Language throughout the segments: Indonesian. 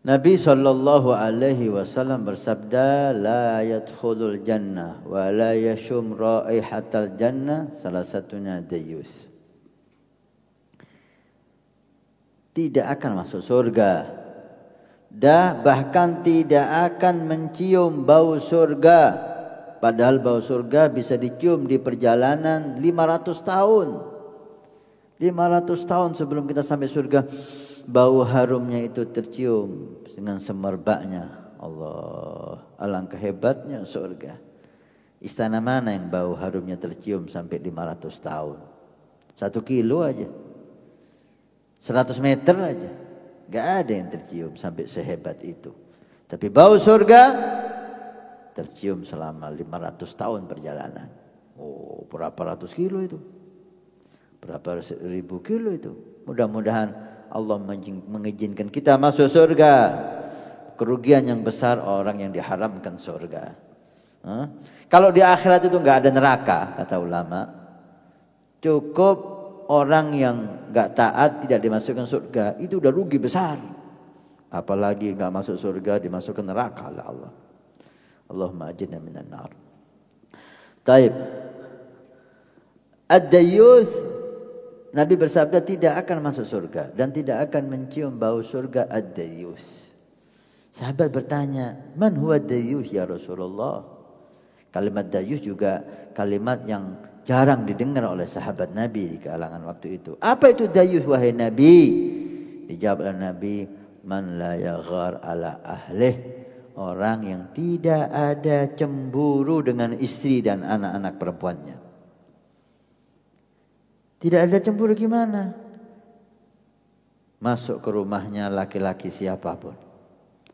Nabi sallallahu alaihi wasallam bersabda, la yadkhulul jannah wa la yashum raihatal jannah, salah satunya dayus. Tidak akan masuk surga. Bahkan tidak akan mencium bau surga. Padahal bau surga bisa dicium di perjalanan 500 tahun. 500 tahun sebelum kita sampai surga, bau harumnya itu tercium dengan semerbaknya. Allah, alangkah hebatnya surga. Istana mana yang bau harumnya tercium sampai 500 tahun? 1 kilo aja, 100 meter aja, gak ada yang tercium sampai sehebat itu. Tapi bau surga tercium selama 500 tahun perjalanan. Oh, berapa ratus kilo itu? Berapa ribu kilo itu? Mudah-mudahan Allah mengizinkan kita masuk surga. Kerugian yang besar orang yang diharamkan surga. Kalau di akhirat itu enggak ada neraka, kata ulama. Cukup orang yang enggak taat tidak dimasukkan surga, itu udah rugi besar. Apalagi enggak masuk surga dimasukkan neraka oleh Allah. Allahumma ajirna minan nar. Taib. Ad-dayyus, Nabi bersabda tidak akan masuk surga dan tidak akan mencium bau surga ad-dayyus. Sahabat bertanya, man huwa ad-dayyus ya Rasulullah? Kalimat dayyus juga kalimat yang jarang didengar oleh sahabat Nabi di kalangan waktu itu. Apa itu dayyus wahai Nabi? Dijawab oleh Nabi, man la yaghar ala ahlih. Orang yang tidak ada cemburu dengan istri dan anak-anak perempuannya. Tidak ada cemburu gimana? Masuk ke rumahnya laki-laki siapapun.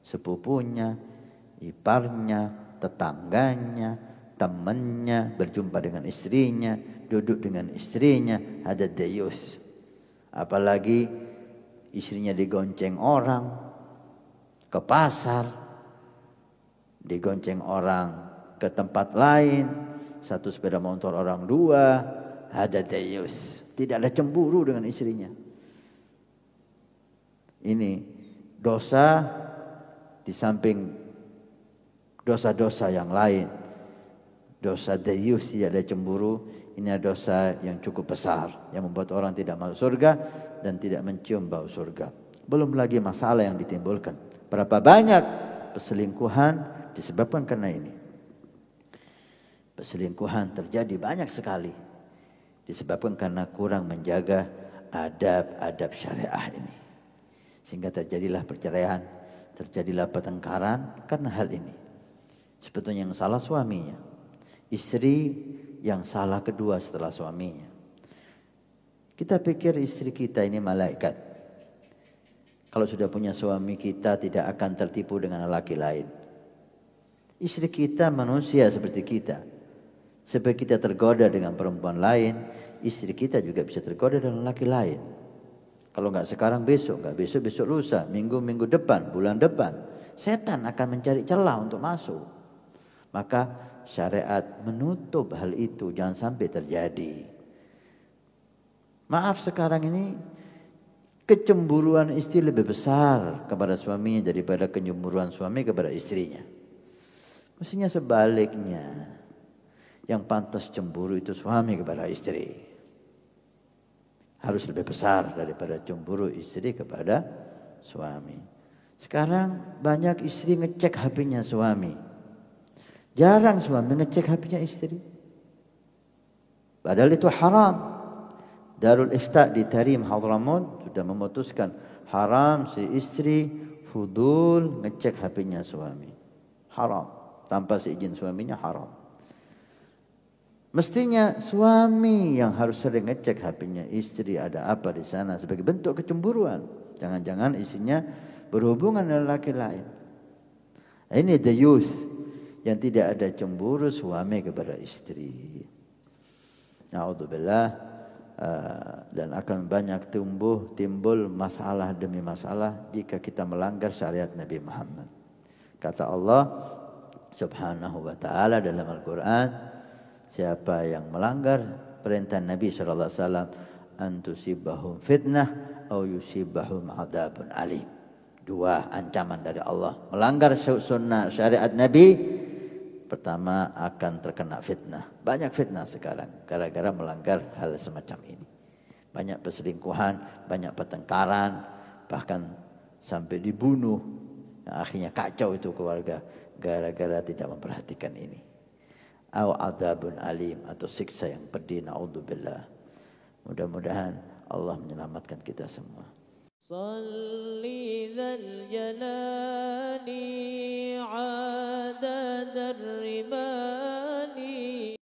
Sepupunya, iparnya, tetangganya, temannya, berjumpa dengan istrinya, duduk dengan istrinya, ada dayus. Apalagi istrinya digonceng orang ke pasar, digonceng orang ke tempat lain, satu sepeda motor orang 2, ada dayus. Tidak ada cemburu dengan istrinya. Ini dosa di samping dosa-dosa yang lain. Dosa dayus tidak ada cemburu, ini adalah dosa yang cukup besar yang membuat orang tidak masuk surga dan tidak mencium bau surga. Belum lagi masalah yang ditimbulkan. Berapa banyak perselingkuhan disebabkan karena ini. Perselingkuhan terjadi banyak sekali disebabkan karena kurang menjaga adab-adab syariah ini. Sehingga terjadilah perceraian, terjadilah pertengkaran karena hal ini. Sebetulnya yang salah suaminya. Istri yang salah kedua setelah suaminya. Kita pikir istri kita ini malaikat. Kalau sudah punya suami, kita tidak akan tertipu dengan laki lain. Istri kita manusia seperti kita. Seperti kita tergoda dengan perempuan lain, istri kita juga bisa tergoda dengan laki lain. Kalau enggak sekarang besok, enggak besok lusa, minggu depan, bulan depan, setan akan mencari celah untuk masuk. Maka syariat menutup hal itu, jangan sampai terjadi. Maaf, sekarang ini kecemburuan istri lebih besar kepada suaminya daripada kecemburuan suami kepada istrinya. Mestinya sebaliknya. Yang pantas cemburu itu suami kepada istri. Harus lebih besar daripada cemburu istri kepada suami. Sekarang banyak istri ngecek HP-nya suami. Jarang suami ngecek HP-nya istri. Padahal itu haram. Darul Ifta di Tarim Hadramut sudah memutuskan haram si istri fudul ngecek HP-nya suami. Haram. Tanpa seizin suaminya haram. Mestinya suami yang harus sering ngecek HP-nya istri, ada apa di sana sebagai bentuk kecemburuan. Jangan-jangan istrinya berhubungan dengan laki lain. Ini the youth yang tidak ada cemburu suami kepada istri. Na'udzubillah. Dan akan banyak timbul masalah demi masalah jika kita melanggar syariat Nabi Muhammad. Kata Allah Subhanahu wa ta'ala dalam Al-Quran, siapa yang melanggar perintah Nabi SAW, antusibahum fitnah au yusibahum adabun alim. Dua ancaman dari Allah. Melanggar sunnah syariat Nabi, pertama akan terkena fitnah. Banyak fitnah sekarang gara-gara melanggar hal semacam ini. Banyak perselingkuhan, banyak pertengkaran, bahkan sampai dibunuh. Akhirnya kacau itu keluarga gara-gara tidak memperhatikan ini. Au adzabun alim, atau siksa yang pedih, naudzubillah. Mudah-mudahan Allah menyelamatkan kita semua. صلي ذا الجلال عدد الرمال